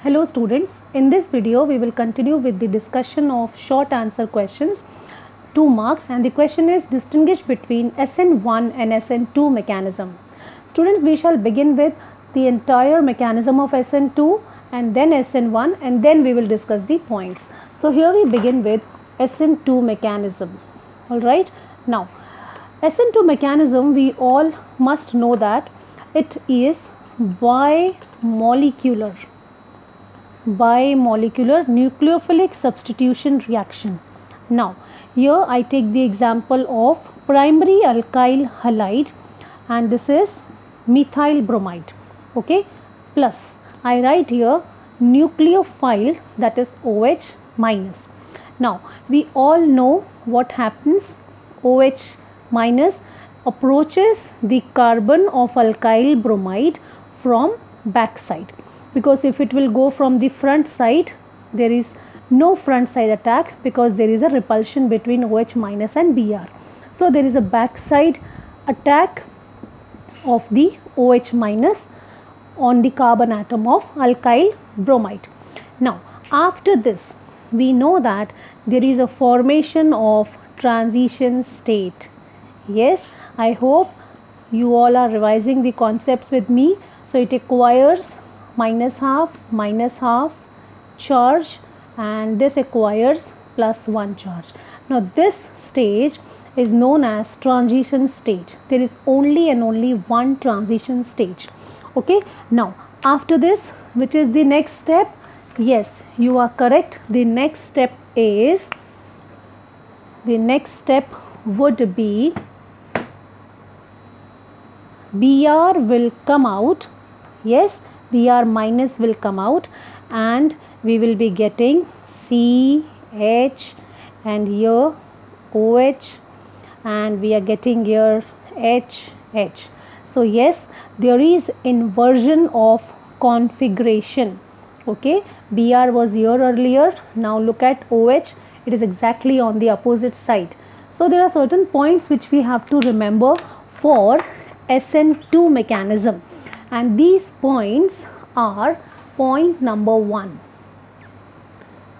Hello students, in this video we will continue with the discussion of short answer questions, 2 marks, and the question is distinguish between SN1 and SN2 mechanism. Students, we shall begin with the entire mechanism of SN2 and then SN1 and then we will discuss the points. So here we begin with SN2 mechanism. Alright, now SN2 mechanism, we all must know that it is bimolecular nucleophilic substitution reaction. Now here I take the example of primary alkyl halide and this is methyl bromide, okay, plus I write here nucleophile, that is OH minus. Now we all know what happens. OH minus approaches the carbon of alkyl bromide from back side, because if it will go from the front side, there is no front side attack because there is a repulsion between OH minus and Br. So there is a back side attack of the OH minus on the carbon atom of alkyl bromide. Now after this we know that there is a formation of transition state. Yes, I hope you all are revising the concepts with me. So it acquires minus half charge and this acquires plus 1 charge. Now this stage is known as transition stage. There is only and only one transition stage. Okay, now after this, which is the next step? Yes, you are correct. The next step would be Br will come out. Yes, Br minus will come out and we will be getting CH and here OH and we are getting here HH. So yes, there is inversion of configuration. Okay, Br was here earlier, now look at OH, it is exactly on the opposite side. So there are certain points which we have to remember for SN2 mechanism, and these points are: point number 1.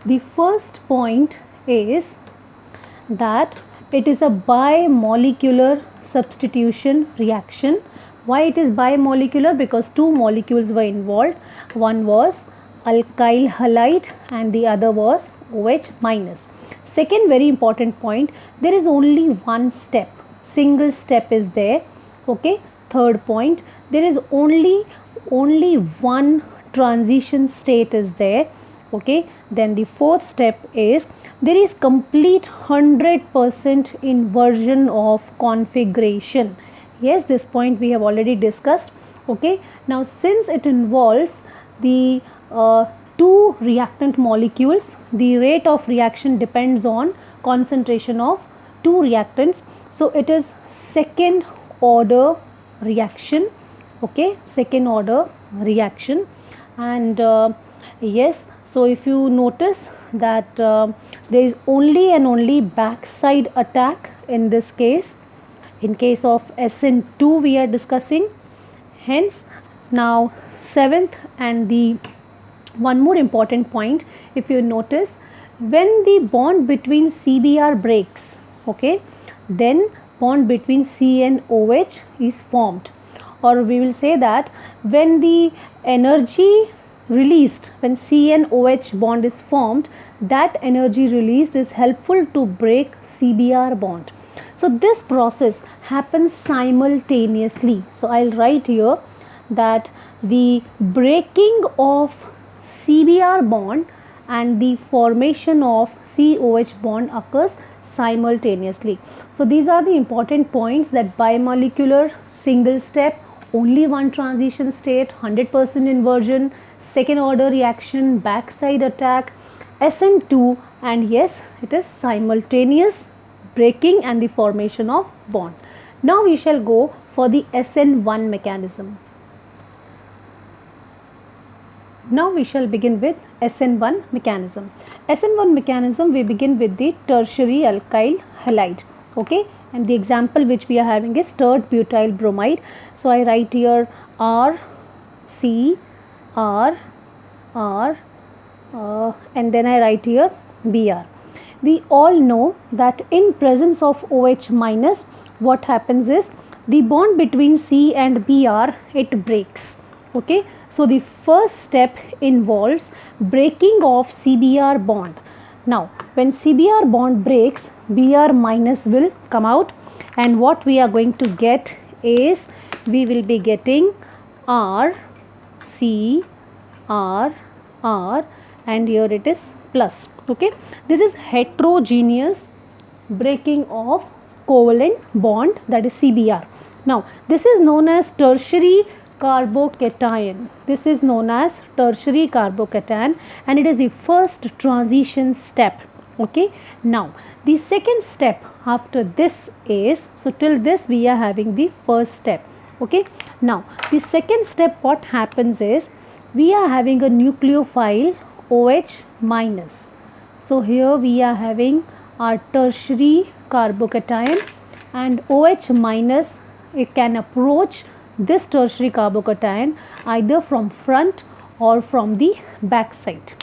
The first point is that it is a bimolecular substitution reaction. Why it is bimolecular? Because two molecules were involved. One was alkyl halide and the other was OH minus. Second very important point, there is only one step, single step is there. Okay, third point, there is only one transition state is there. Okay, then the fourth step is there is complete 100% inversion of configuration. Yes, this point we have already discussed. Okay, now since it involves the two reactant molecules, the rate of reaction depends on concentration of two reactants. So it is second order reaction. Okay, second order reaction. And yes, so if you notice that there is only and only backside attack in this case. In case of SN2 we are discussing. Hence now seventh and the one more important point, if you notice, when the bond between CBr breaks, okay, then bond between C and OH is formed, or we will say that when the energy released, when C and OH bond is formed, that energy released is helpful to break CBr bond. So this process happens simultaneously. So I'll write here that the breaking of CBr bond and the formation of COH bond occurs simultaneously. So these are the important points, that bimolecular, single step, only one transition state, 100% inversion, second order reaction, backside attack, SN2, and yes, it is simultaneous breaking and the formation of bond. Now we shall go for the SN1 mechanism. Now we shall begin with SN1 mechanism. SN1 mechanism, we begin with the tertiary alkyl halide. Okay, and the example which we are having is tert butyl bromide. So I write here R C R R, and then I write here Br. We all know that in presence of OH minus, what happens is the bond between C and Br, it breaks. Okay, so the first step involves breaking of CBr bond. Now, when CBr bond breaks, Br minus will come out, and what we are going to get is we will be getting R, C, R, R, and here it is plus. Okay, this is heterogeneous breaking of covalent bond, that is CBr. Now, this is known as tertiary carbocation. This is known as tertiary carbocation, and it is the first transition step. Okay, now the second step after this is, so till this we are having the first step. Okay, now the second step, what happens is we are having a nucleophile OH minus. So here we are having our tertiary carbocation, and OH minus, it can approach this tertiary carbocation either from front or from the back side.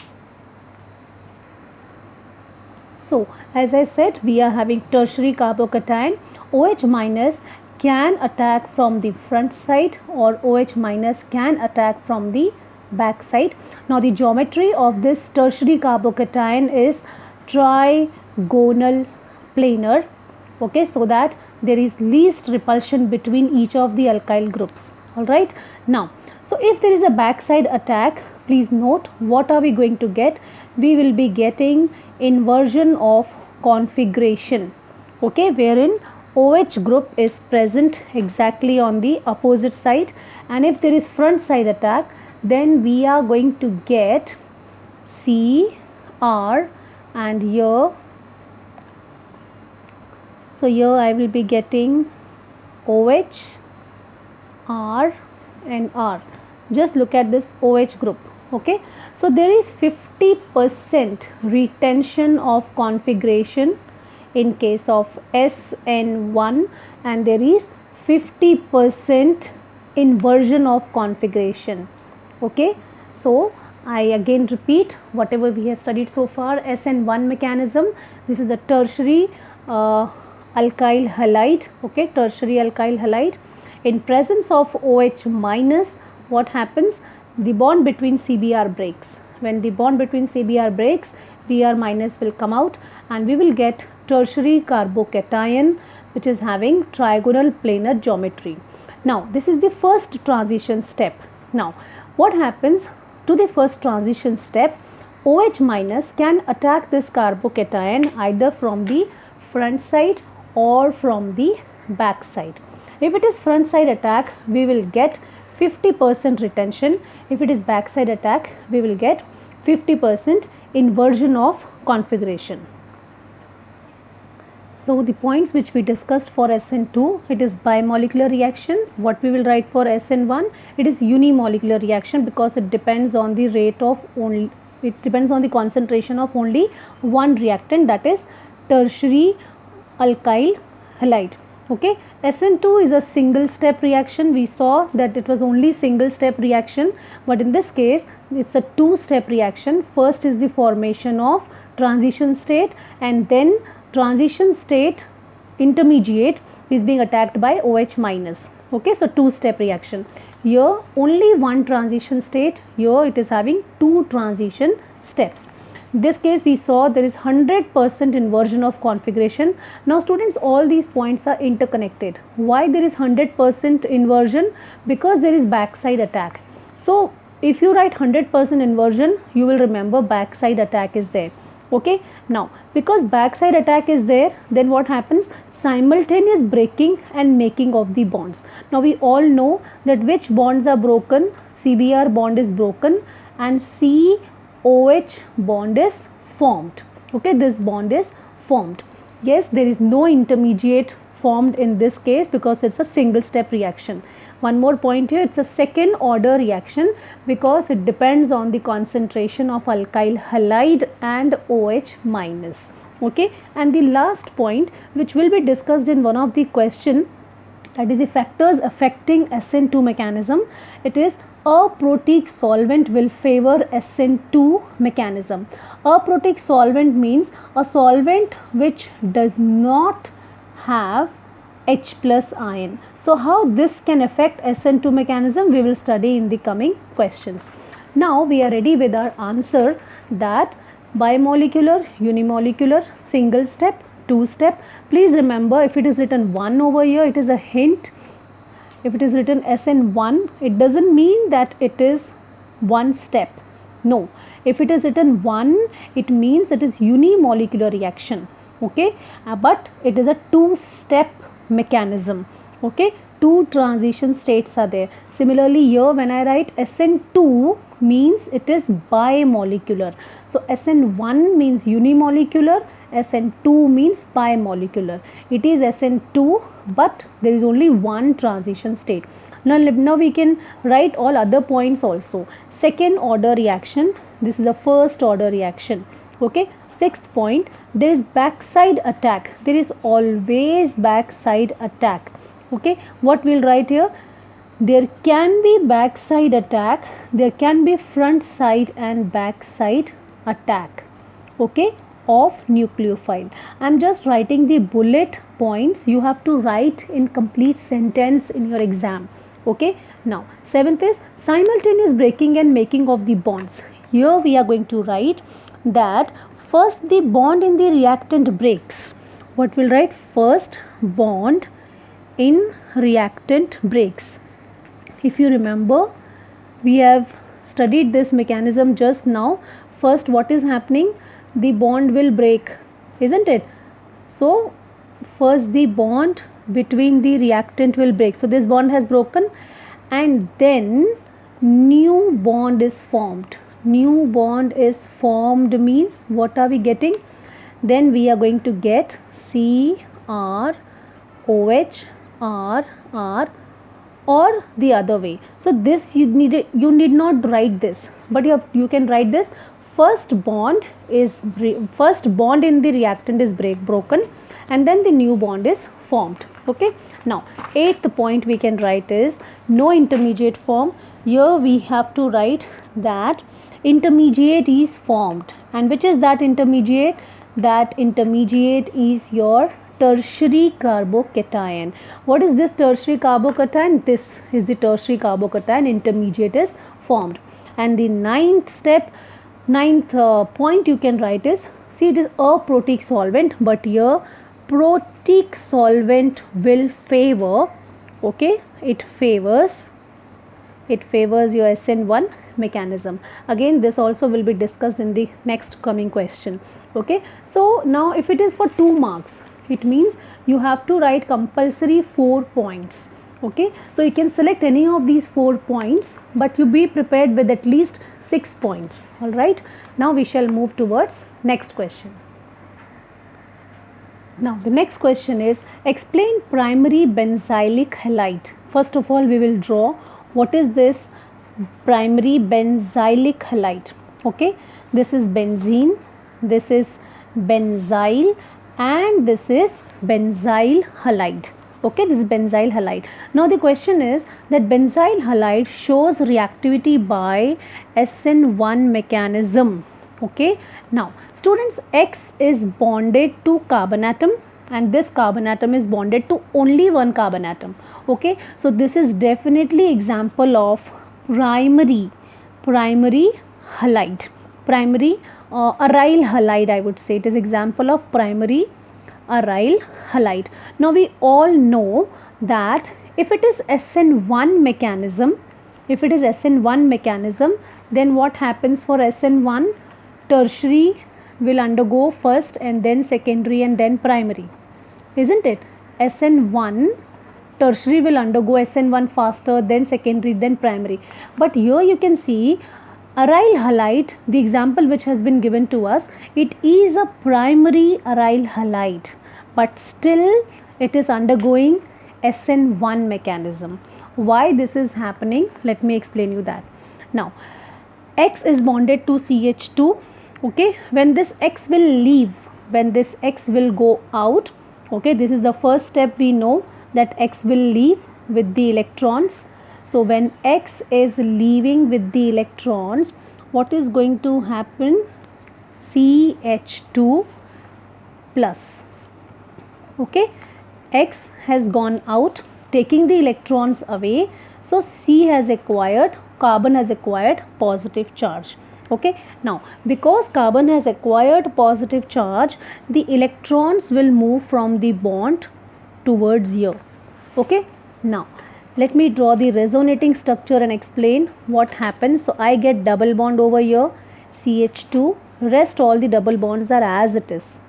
So as I said, we are having tertiary carbocation. OH minus can attack from the front side, or OH minus can attack from the back side. Now the geometry of this tertiary carbocation is trigonal planar. Okay, so that there is least repulsion between each of the alkyl groups. Alright, now so if there is a backside attack, please note what are we going to get. We will be getting inversion of configuration. Okay, wherein OH group is present exactly on the opposite side, and if there is front side attack, then we are going to get C, R, and here, so here I will be getting OH, R, and R. Just look at this OH group. Okay, so there is 50% retention of configuration in case of SN1, and there is 50% inversion of configuration. Okay, so I again repeat whatever we have studied so far. SN1 mechanism, this is a tertiary alkyl halide. Okay, tertiary alkyl halide. In presence of OH minus, what happens? The bond between CBr breaks. When the bond between CBr breaks, Br minus will come out, and we will get tertiary carbocation, which is having trigonal planar geometry. Now this is the first transition step. Now what happens to the first transition step? OH minus can attack this carbocation either from the front side or from the back side. If it is front side attack, we will get 50% retention. If it is back side attack, we will get 50% inversion of configuration. So the points which we discussed for SN2, it is bimolecular reaction. What we will write for SN1, it is unimolecular reaction, because it depends on the rate of only, it depends on the concentration of only one reactant, that is tertiary alkyl halide. Okay, SN2 is a single step reaction. We saw that it was only single step reaction, but in this case it's a two step reaction. First is the formation of transition state, and then transition state intermediate is being attacked by OH minus. Okay, so two step reaction. Here only one transition state, here it is having two transition steps. In this case we saw there is 100% inversion of configuration. Now students, all these points are interconnected. Why there is 100% inversion? Because there is backside attack. So if you write 100% inversion, you will remember backside attack is there. Okay, now because backside attack is there, then what happens? Simultaneous breaking and making of the bonds. Now we all know that which bonds are broken. CBr bond is broken and COH bond is formed. Okay, this bond is formed. Yes, there is no intermediate formed in this case because it's a single step reaction. One more point here, it's a second order reaction because it depends on the concentration of alkyl halide and OH minus. Okay, and the last point which will be discussed in one of the question, that is the factors affecting SN2 mechanism. It is aprotic solvent will favor SN2 mechanism. Aprotic solvent means a solvent which does not have H plus ion. So how this can affect SN2 mechanism, we will study in the coming questions. Now we are ready with our answer, that bimolecular, unimolecular, single step, two step. Please remember, if it is written 1 over here, it is a hint. If it is written SN1, it doesn't mean that it is one step. No, if it is written 1, it means it is unimolecular reaction. Okay, but it is a two-step mechanism. Okay, two transition states are there. Similarly, here when I write SN2 means it is bimolecular. So SN1 means unimolecular, SN2 means bimolecular. It is SN2, but there is only one transition state. Now we can write all other points also. Second order reaction, this is a first order reaction. Okay, sixth point, there is backside attack. There is always backside attack. Okay, what we'll write here? There can be backside attack, there can be front side and backside attack. Okay, of nucleophile. I am just writing the bullet points. You have to write in complete sentence in your exam. Okay, now seventh is simultaneous breaking and making of the bonds. Here we are going to write that first the bond in the reactant breaks. What will write? First bond in reactant breaks. If you remember, we have studied this mechanism just now. First, what is happening? The bond will break, isn't it? So first the bond between the reactant will break. So this bond has broken, and then new bond is formed. New bond is formed means what are we getting? Then we are going to get CR OH R R, or the other way. So this you need not write this, but you can write this. First bond in the reactant is broken, and then the new bond is formed. Okay, now eighth point we can write is no intermediate form. Here we have to write that intermediate is formed, and which is that intermediate? That intermediate is your tertiary carbocation. What is this tertiary carbocation? This is the tertiary carbocation. Intermediate is formed. And the ninth point you can write is, see, it is aprotic solvent, but here protic solvent will favor. Okay, it favors your SN1 mechanism. Again, this also will be discussed in the next coming question. Okay, so now if it is for 2 marks, it means you have to write compulsory 4 points. Okay, so you can select any of these 4 points, but you be prepared with at least 6 points. All right, now we shall move towards next question. Now the next question is, explain primary benzylic halide. First of all, we will draw what is this primary benzylic halide. Okay, this is benzene, this is benzyl, and this is benzyl halide. Okay, this is benzyl halide. Now the question is that benzyl halide shows reactivity by SN1 mechanism. Okay, now students, X is bonded to carbon atom, and this carbon atom is bonded to only one carbon atom. Okay, so this is definitely example of primary halide, primary aryl halide. I would say it is example of primary aryl halide. Now we all know that if it is SN1 mechanism, then what happens for SN1? Tertiary will undergo first, and then secondary, and then primary, isn't it? SN1 tertiary will undergo SN1 faster, then secondary, then primary. But here you can see aryl halide, the example which has been given to us, it is a primary aryl halide, but still it is undergoing SN1 mechanism. Why this is happening? Let me explain you that. Now X is bonded to CH2. Okay, when this X will leave, when this X will go out, okay, this is the first step. We know that X will leave with the electrons. So when X is leaving with the electrons, what is going to happen? CH2 plus. Okay, X has gone out taking the electrons away, so carbon has acquired positive charge. Okay, now because carbon has acquired positive charge, the electrons will move from the bond towards here. Okay, now let me draw the resonating structure and explain what happens. So I get double bond over here, CH2, rest all the double bonds are as it is.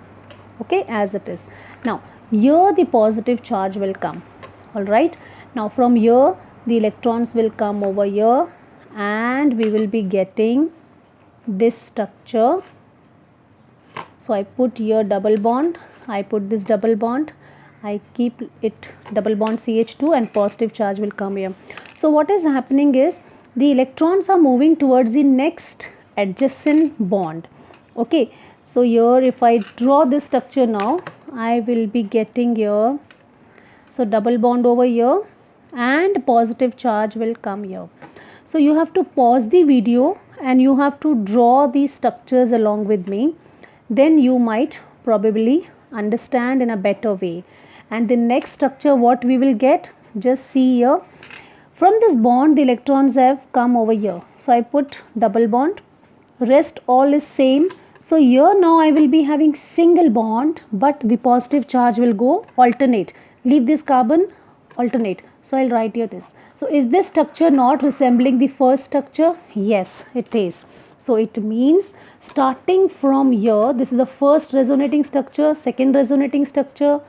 Okay, as it is. Now here the positive charge will come. All right, now from here the electrons will come over here and we will be getting this structure. So I put here double bond, I put this double bond, I keep it double bond CH2 and positive charge will come here. So what is happening is the electrons are moving towards the next adjacent bond. Okay, so here if I draw this structure now, I will be getting here, so double bond over here and positive charge will come here. So you have to pause the video and you have to draw these structures along with me, then you might probably understand in a better way. And the next structure what we will get, just see here, from this bond the electrons have come over here, so I put double bond, rest all is same. So here now I will be having single bond, but the positive charge will go alternate, leave this carbon, alternate. So I'll write here this. So is this structure not resembling the first structure? Yes, it is. So it means starting from here, this is the first resonating structure, second resonating structure,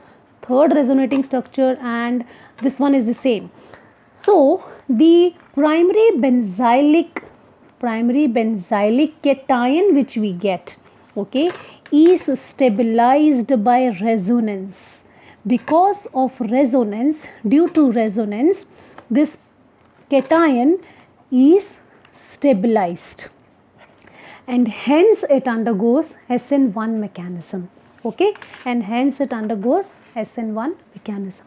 third resonating structure, and this one is the same. So the primary benzylic cation which we get, okay, is stabilized by resonance. Because of resonance, due to resonance, this cation is stabilized and hence it undergoes SN1 mechanism. Okay, and hence it undergoes SN1 mechanism.